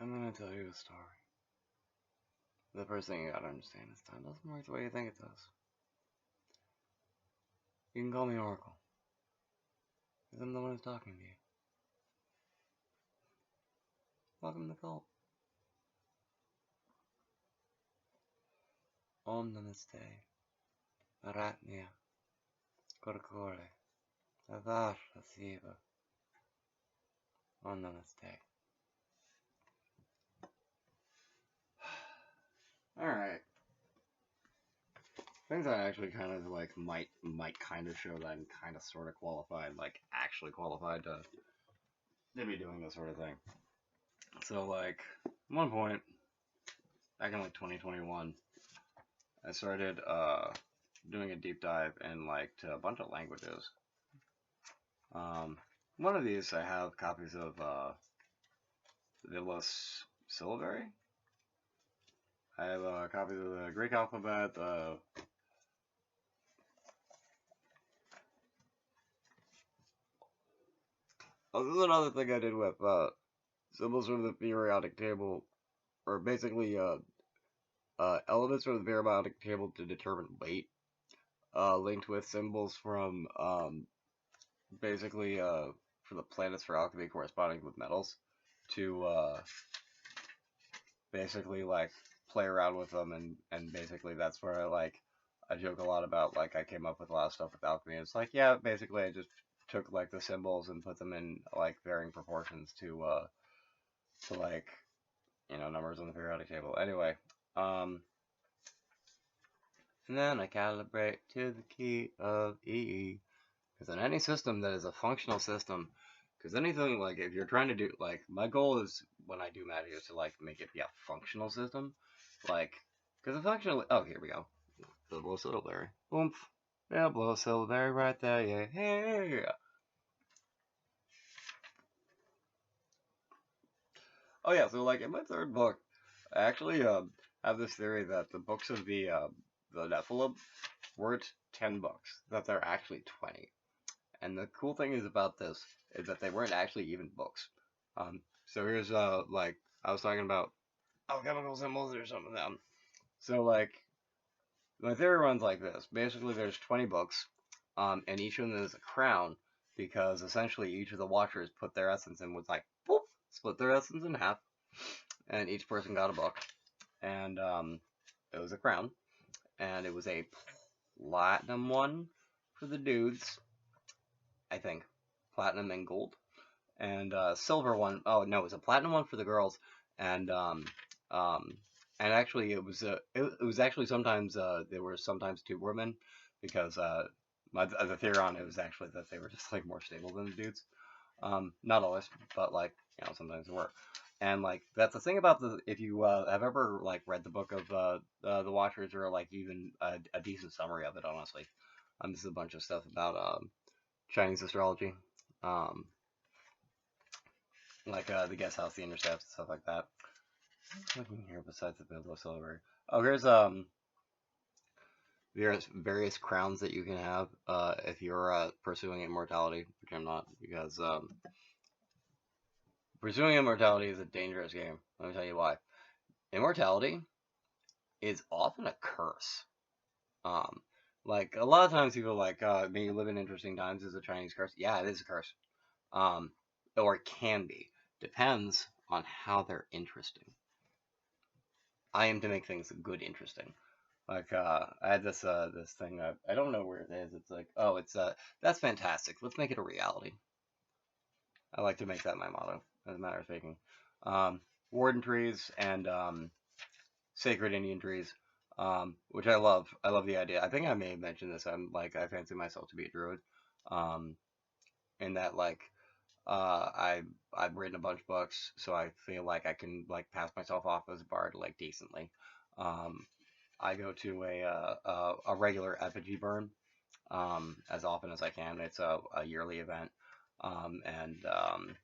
I'm gonna tell you a story. The first thing you gotta understand is time doesn't work the way you think it does. You can call me Oracle, because I'm the one who's talking to you. Welcome to the cult. Om Namaste, Aratnia, Korkore, Avar Asiva. Om Namaste. Alright. Things I actually kind of like might kind of show that I'm kind of sort of qualified, like actually qualified to be doing this sort of thing. So like, at one point, back in like 2021, I started doing a deep dive in like to a bunch of languages. One of these I have copies of Villus Syllabary. I have copies of the Greek alphabet. Oh, this is another thing I did with symbols from the periodic table, or basically elements from the periodic table to determine weight, linked with symbols from basically for the planets for alchemy corresponding with metals to basically like play around with them, and basically that's where I joke a lot about, like, I came up with a lot of stuff with alchemy. It's like, yeah, basically I just took like the symbols and put them in like varying proportions to like, you know, numbers on the periodic table. Anyway, and then I calibrate to the key of E, because in any system that is a functional system, because anything, like, if you're trying to do, like, my goal is, when I do magic, is to, like, make it be a functional system, like, because a functional, oh, here we go, the blow syllabary, oomph, yeah, blow syllabary right there, yeah, hey, oh yeah, so, like, in my third book, I actually, have this theory that the books of the Nephilim weren't 10 books, that they're actually 20. And the cool thing is about this is that they weren't actually even books. So here's like I was talking about alchemical symbols or some of them. So like my theory runs like this. Basically, there's 20 books, and each of them is a crown because essentially each of the watchers put their essence in with like boop, split their essence in half, and each person got a book, and it was a crown, and it was a platinum one for the dudes, I think, platinum and gold, and silver one. Oh no, it was a platinum one for the girls, and um, and actually it was actually sometimes there were sometimes two women, because the theory on it was actually that they were just like more stable than the dudes. Not always, but like, you know, sometimes they were. And like that's the thing about the, if you have ever like read the book of the Watchers, or like even a decent summary of it, honestly. This is a bunch of stuff about Chinese astrology. Um, like the guest house, the intercepts, stuff like that. What's looking here besides the Bilbo Silver? Oh, here's various crowns that you can have if you're pursuing immortality, which I'm not, because pursuing immortality is a dangerous game. Let me tell you why. Immortality is often a curse. Um, like a lot of times people are like, may you live in interesting times is a Chinese curse. Yeah, it is a curse. Or it can be. Depends on how they're interesting. I aim to make things good interesting. Like I had this this thing, I don't know where it is. It's like, oh, it's that's fantastic. Let's make it a reality. I like to make that my motto, as a matter of speaking. Warden trees and sacred Indian trees, which I love. I love the idea. I think I may have mentioned this. I'm like, I fancy myself to be a druid, um, in that like I've written a bunch of books, so I feel like I can like pass myself off as a bard like decently. Um, I go to a regular effigy burn as often as I can. It's a yearly event, um, and um,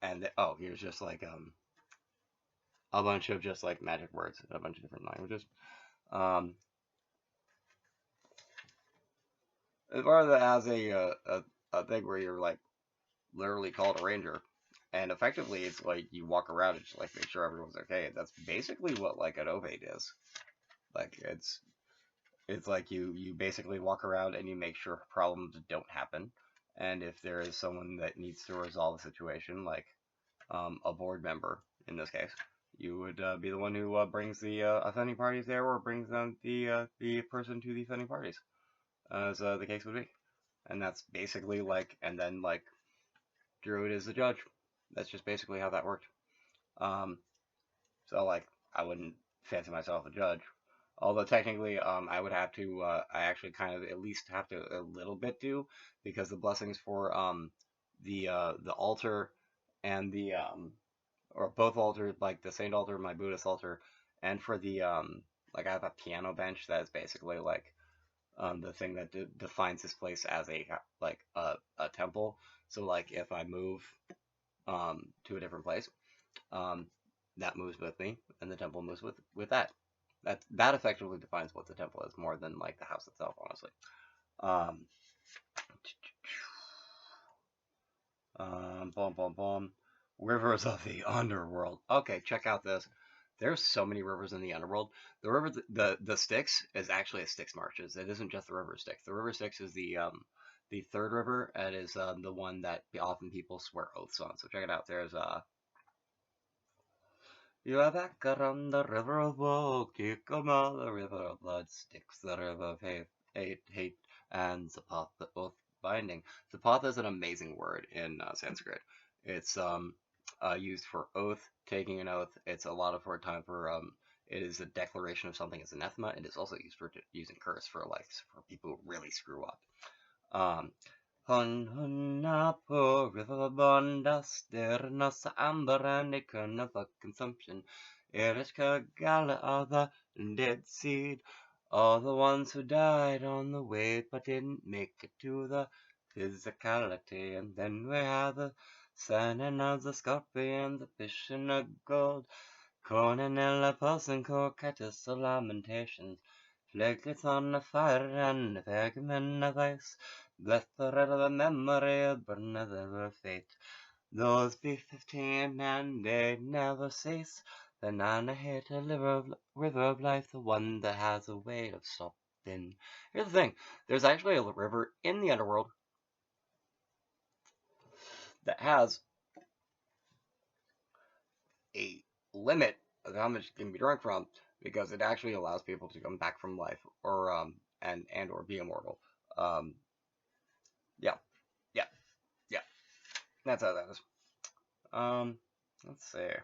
and oh, here's just like a bunch of just like magic words in a bunch of different languages. Um, as far as it has a thing where you're like literally called a ranger, And effectively, it's like you walk around and just like make sure everyone's okay. That's basically what like an ovate is. Like it's like you basically walk around and you make sure problems don't happen. And if there is someone that needs to resolve a situation, like a board member in this case, you would be the one who brings the offending parties there, or brings them the person to the offending parties, as the case would be. And that's basically like, and then like Druid is the judge. That's just basically how that worked. Um, so like I wouldn't fancy myself a judge, although technically I would have to I actually kind of at least have to a little bit do, because the blessings for the altar and the or both altars, like the Saint altar, my Buddhist altar, and for the like I have a piano bench that is basically like the thing that defines this place as a like a temple. So like if I move to a different place, um, that moves with me, and the temple moves with that. That effectively defines what the temple is, more than like the house itself, honestly. Um, boom, boom, boom. Rivers of the underworld. Okay, check out this. There's so many rivers in the underworld. The river, the Styx is actually a Styx marshes. It isn't just the river Styx. The river Styx is the third river, and is the one that often people swear oaths on. So check it out. There's you are back around the river of woe, Kikoma, the river of blood, Styx, the river of hate, and Zapata, the oath binding. Zapata is an amazing word in Sanskrit. It's used for oath, taking an oath. It's a lot of word time for it is a declaration of something as anathema. It is also used for using curse for like for people who really screw up. Um, Hun hunnapo river bondas der nossa amber and ikuna for consumption. Erishka gala of the dead seed. All the ones who died on the way but didn't make it to the physicality. And then we have the sun and of the scorpion, the fish and the gold. Cornella pulse and cocatus of lamentations. Flaglets on the fire and the pergamon of ice. Bless the red of the memory of another fate. Those be 15 and they never cease. The nana hit a river of life, the one that has a way of stopping. Here's the thing, there's actually a river in the underworld that has a limit of how much can be drunk from, because it actually allows people to come back from life, or and or be immortal. Yeah, yeah, yeah. That's how that is. Let's see.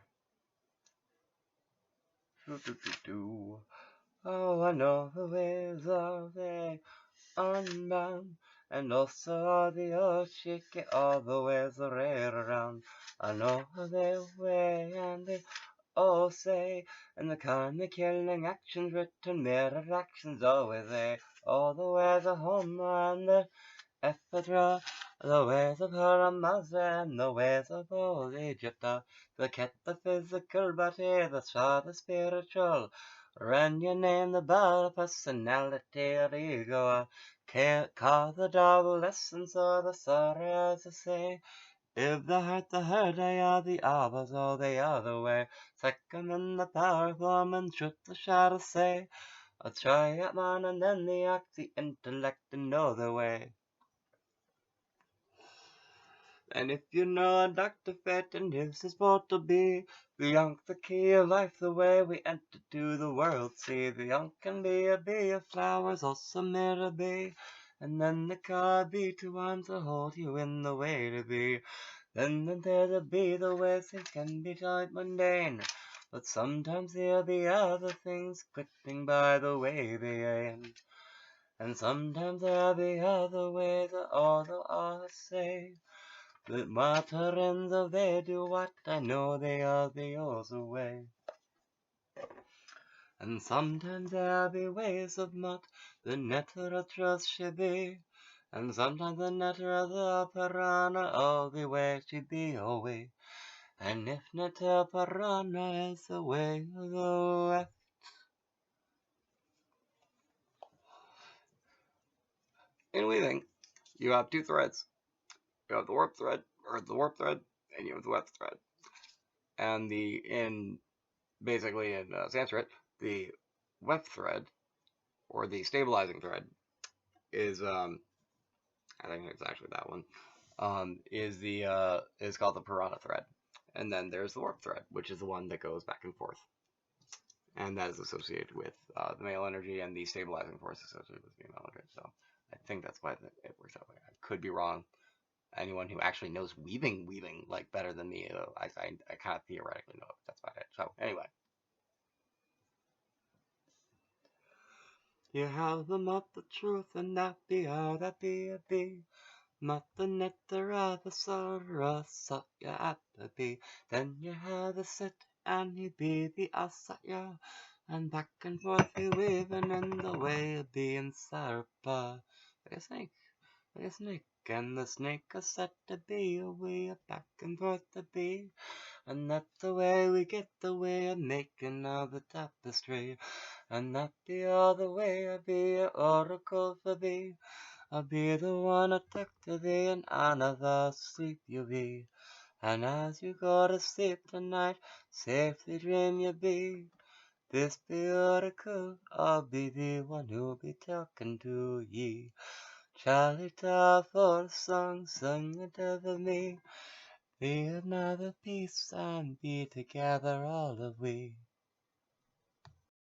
Oh, I know the ways of the unbound, and also the Oshiki, all the ways are right around. I know their way and they all say, and the kind of killing actions written, mirror actions always there. All the ways of Homer and the Ephetra, the ways of Haramazza and the ways of old Egypt, forget the physical body, the saw the spiritual. Run your name, the bar personality, or ego. Can't call the double essence or the sorry as I say. If the hurt, they are the others or the other way. Second in the power form and truth the shadow say. I'll try it man and then the act, the intellect and know the way. And if you know a Dr. Fenton lives his sport to be, the young the key of life, the way we enter to the world, see the young can be a bee of flowers, also meant to be, and then the card be to arms to hold you in the way to be. Then there'll be the way things can be quite mundane, but sometimes there'll be other things clicking by the way they end. And sometimes there'll be other ways that all the others say. But matter ends of they do what I know they are the other way. And sometimes there be ways of not the netter of trust she be. And sometimes the netter of the piranha all the way she be away. And if netter piranha is the way of the west. In weaving, you have two threads. You have the warp thread, or the warp thread, and you have the web thread. And basically in Sanskrit, the web thread or the stabilizing thread is I think it's actually that one is called the Purana thread, and then there's the warp thread, which is the one that goes back and forth, and that is associated with the male energy and the stabilizing force associated with female energy. So I think that's why it works that way. I could be wrong. Anyone who actually knows weaving like better than me, I kind of theoretically know it. That's about it. So anyway. You have the mouth of truth and that be how that be a be. Mata Nettara the Sara Satya at the be. Then you have the sit and he be the Asatya. And back and forth he weaving in the way of being Sarpa. Like a snake, like a snake. And the snake is set to be a way of back and forth to be. And that's the way we get the way of making all the tapestry. And that be all the way I be a oracle for thee. I'll be the one to talk to thee and honor the sleep you be. And as you go to sleep tonight, safely dream you be. This be oracle, I'll be the one who'll be talking to ye. Charlie tell for a song, sing it over me. Be another peace and be together all of we.